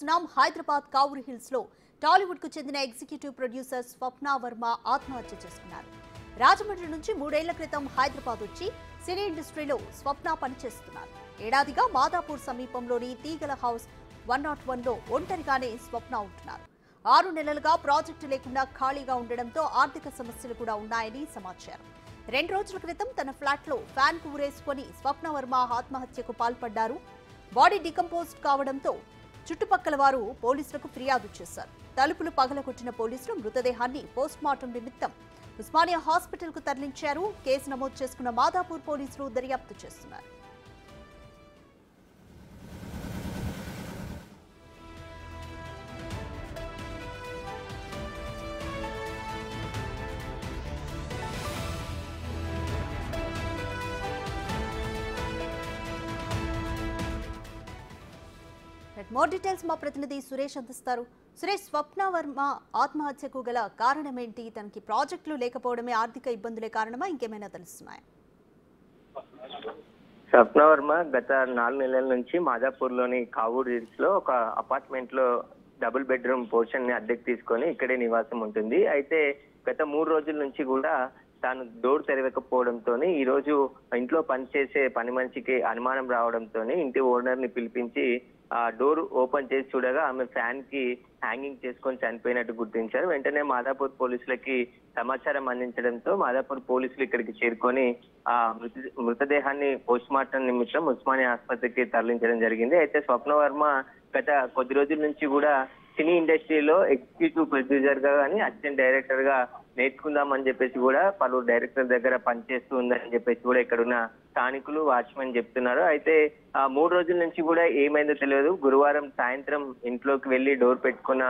చూస్తున్నాం. హైదరాబాద్ కావూరు హిల్స్ లో టాలీవుడ్ కు చెందిన ఎగ్జిక్యూటివ్ ప్రొడ్యూసర్ స్వప్న వర్మ ఆత్మహత్య చేసుకున్నారు. రాజమండ్రి నుంచి 3 ఏళ్ల క్రితం హైదరాబాద్ వచ్చి సినీ ఇండస్ట్రీలో స్వప్న పనిచేస్తున్నారు. ఏడాదిగా మాదాపూర్ సమీపంలోని తీగల హౌస్ 101లో ఒంటరిగానే స్వప్న ఉంటున్నారు. 6 నెలలుగా ప్రాజెక్టు లేకుండా ఖాళీగా ఉండడంతో ఆర్థిక సమస్యలు కూడా ఉన్నాయని సమాచారం. 2 రోజుల క్రితం తన ఫ్లాట్ లో ఫ్యాన్ కు ఊరేసుకొని స్వప్న వర్మ ఆత్మహత్యకు పాల్పడ్డారు. బాడీ డికంపోజ్ కావడంతో చుట్టుపక్కల వారు పోలీసులకు ఫిర్యాదు చేశారు. తలుపులు పగలగొట్టిన పోలీసులు మృతదేహాన్ని పోస్ట్మార్టం నిమిత్తం ఉస్మానియా హాస్పిటల్ కు తరలించారు. కేసు నమోదు చేసుకున్న మాదాపూర్ పోలీసులు దర్యాప్తు చేస్తున్నారు. మోర్ డీటెయిల్స్ మా ప్రతినిధి సురేష్ అందిస్తారు. సురేష్, స్వప్న వర్మ ఆత్మహత్యకు గల కారణం ఏంటి? తనకి ప్రాజెక్టులు లేకపోవడమే ఆర్థిక ఇబ్బందులే కారణమా, ఇంకేమైనా తెలుస్తున్నాయా? స్వప్న వర్మ గత 4 నెలల నుంచి మాదాపూర్ లోని కావూరు హిల్స్ లో ఒక అపార్ట్మెంట్ లో డబుల్ బెడ్రూమ్ పోర్షన్ ని అద్దెకు తీసుకొని ఇక్కడే నివాసం ఉంటుంది. అయితే గత 3 రోజుల నుంచి కూడా తాను డోర్ తెరవకపోవడంతో ఈ రోజు ఇంట్లో పనిచేసే పని మనిషికి అనుమానం రావడంతో ఇంటి ఓనర్ ని పిలిపించి ఆ డోర్ ఓపెన్ చేసి చూడగా ఆమె ఫ్యాన్ కి హ్యాంగింగ్ చేసుకొని చనిపోయినట్టు గుర్తించారు. వెంటనే మాదాపూర్ పోలీసులకి సమాచారం అందించడంతో మాదాపూర్ పోలీసులు ఇక్కడికి చేరుకొని ఆ మృతదేహాన్ని పోస్ట్ మార్టం నిమిత్తం ఉస్మానియా ఆసుపత్రికి తరలించడం జరిగింది. అయితే స్వప్న వర్మ గత కొద్ది రోజుల నుంచి కూడా సినీ ఇండస్ట్రీలో ఎగ్జిక్యూటివ్ ప్రొడ్యూసర్ గా కానీ అసిస్టెంట్ డైరెక్టర్ గా నేర్చుకుందామని చెప్పేసి కూడా పలువురు డైరెక్టర్ దగ్గర పనిచేస్తూ ఉందని చెప్పేసి కూడా ఇక్కడున్న స్థానికులు వాచ్మెన్ చెప్తున్నారు. అయితే 3 రోజుల నుంచి కూడా ఏమైందో తెలియదు. గురువారం సాయంత్రం ఇంట్లోకి వెళ్లి డోర్ పెట్టుకున్న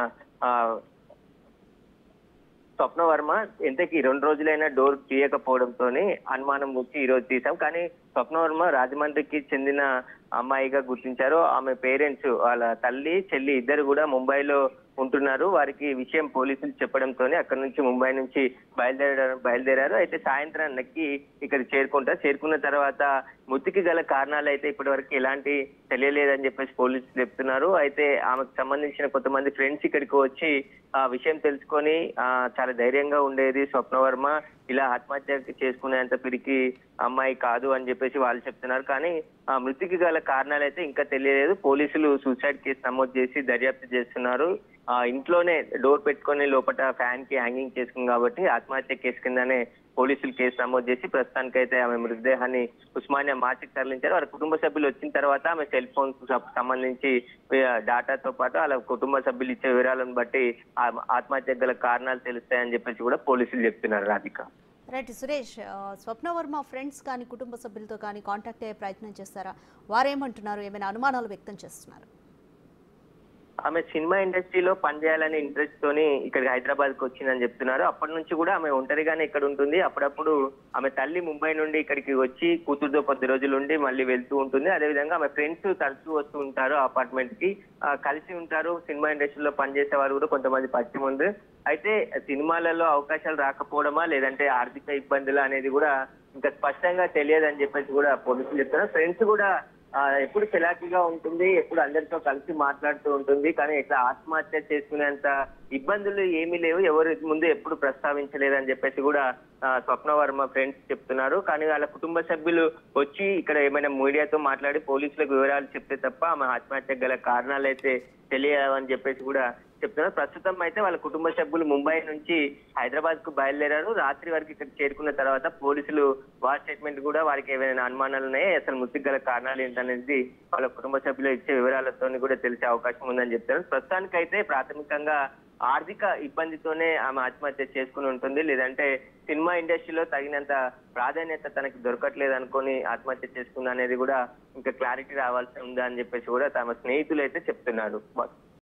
స్వప్న వర్మ ఎంతకి 2 రోజులైనా డోర్ తీయకపోవడంతో అనుమానం వచ్చి ఈ రోజు తీసాం. కానీ స్వప్న వర్మ రాజమండ్రికి చెందిన అమ్మాయిగా గుర్తించారు. ఆమె పేరెంట్స్, వాళ్ళ తల్లి చెల్లి ఇద్దరు కూడా ముంబైలో ఉంటున్నారు. వారికి విషయం పోలీసులు చెప్పడంతో అక్కడ నుంచి ముంబై నుంచి బయలుదేరారు. అయితే సాయంత్రానికి ఇక్కడ చేరుకున్న తర్వాత మృతికి గల కారణాలు అయితే ఇప్పటి వరకు ఎలాంటి తెలియలేదని చెప్పేసి పోలీసులు చెప్తున్నారు. అయితే ఆమెకు సంబంధించిన కొంతమంది ఫ్రెండ్స్ ఇక్కడికి వచ్చి ఆ విషయం తెలుసుకొని చాలా ధైర్యంగా ఉండేది స్వప్న వర్మ, ఇలా ఆత్మహత్య చేసుకునేంత పిరికి అమ్మాయి కాదు అని చెప్పేసి వాళ్ళు చెప్తున్నారు. కానీ ఆ మృతికి గల కారణాలు అయితే ఇంకా తెలియలేదు. పోలీసులు సూసైడ్ కేసు నమోదు చేసి దర్యాప్తు చేస్తున్నారు. ఇంట్లోనే డోర్ పెట్టుకొని లోపల ఫ్యాన్ కి హ్యాంగింగ్ చేసుకుంది కాబట్టి ఆత్మహత్య కేసు కిందనే పోలీసులు కేసు నమోదు చేసి ప్రస్తుతానికైతే ఆమె మృతదేహాన్ని ఉస్మానియా మార్చికి తరలించారు. వారి కుటుంబ సభ్యులు వచ్చిన తర్వాత ఆమె సెల్ ఫోన్ సంబంధించి డాటాతో పాటు వాళ్ళ కుటుంబ సభ్యులు ఇచ్చే వివరాలను బట్టి ఆత్మహత్య గల కారణాలు తెలుస్తాయని చెప్పేసి కూడా పోలీసులు చెప్తున్నారు. రాధిక. రైట్ సురేష్, స్వప్న వర్మ ఫ్రెండ్స్ కానీ కుటుంబ సభ్యులతో కానీ కాంటాక్ట్ అయ్యే ప్రయత్నం చేస్తారా? వారేమంటున్నారు? ఏమైనా అనుమానాలు వ్యక్తం చేస్తున్నారు? ఆమె సినిమా ఇండస్ట్రీలో పనిచేయాలనే ఇంట్రెస్ట్ తోని ఇక్కడికి హైదరాబాద్ కు వచ్చిందని చెప్తున్నారు. అప్పటి నుంచి కూడా ఆమె ఒంటరిగానే ఇక్కడ ఉంటుంది. అప్పుడప్పుడు ఆమె తల్లి ముంబై నుండి ఇక్కడికి వచ్చి కూతురుతో 10 రోజులు ఉండి మళ్ళీ వెళ్తూ ఉంటుంది. అదేవిధంగా ఆమె ఫ్రెండ్స్ తరచూ వస్తూ ఉంటారు అపార్ట్మెంట్ కి, కలిసి ఉంటారు. సినిమా ఇండస్ట్రీలో పనిచేసే వారు కూడా కొంతమంది పరిచయం ఉంది. అయితే సినిమాలలో అవకాశాలు రాకపోవడమా లేదంటే ఆర్థిక ఇబ్బందులు అనేది కూడా ఇంకా స్పష్టంగా తెలియదని చెప్పేసి కూడా పోలీసులు చెప్తున్నారు. ఫ్రెండ్స్ కూడా ఎప్పుడు చలాకీగా ఉంటుంది, ఎప్పుడు అందరితో కలిసి మాట్లాడుతూ ఉంటుంది. కానీ ఇట్లా ఆత్మహత్య చేసుకునేంత ఇబ్బందులు ఏమీ లేవు, ఎవరి ముందు ఎప్పుడు ప్రస్తావించలేదని చెప్పేసి కూడా స్వప్న వర్మ ఫ్రెండ్స్ చెప్తున్నారు. కానీ వాళ్ళ కుటుంబ సభ్యులు వచ్చి ఇక్కడ ఏమైనా మీడియాతో మాట్లాడి పోలీసులకు వివరాలు చెప్తే తప్ప ఆమె ఆత్మహత్య గల కారణాలు అయితే తెలియవని చెప్పేసి కూడా చెప్తున్నారు. ప్రస్తుతం అయితే వాళ్ళ కుటుంబ సభ్యులు ముంబై నుంచి హైదరాబాద్ కు బయలుదేరారు. రాత్రి వరకు ఇక్కడ చేరుకున్న తర్వాత పోలీసులు వార్ స్టేట్మెంట్ కూడా వారికి ఏమైనా అనుమానాలు ఉన్నాయి, అసలు మృతికి గల కారణాలు ఏంటనేది వాళ్ళ కుటుంబ సభ్యులు ఇచ్చే వివరాలతో కూడా తెలిసే అవకాశం ఉందని చెప్తారు. ప్రస్తుతానికైతే ప్రాథమికంగా ఆర్థిక ఇబ్బందితోనే ఆమె ఆత్మహత్య చేసుకుని ఉంటుంది, లేదంటే సినిమా ఇండస్ట్రీలో తగినంత ప్రాధాన్యత తనకి దొరకట్లేదు అనుకొని ఆత్మహత్య చేసుకుంది అనేది కూడా ఇంకా క్లారిటీ రావాల్సి ఉందా అని చెప్పేసి కూడా తమ స్నేహితులు అయితే చెప్తున్నారు.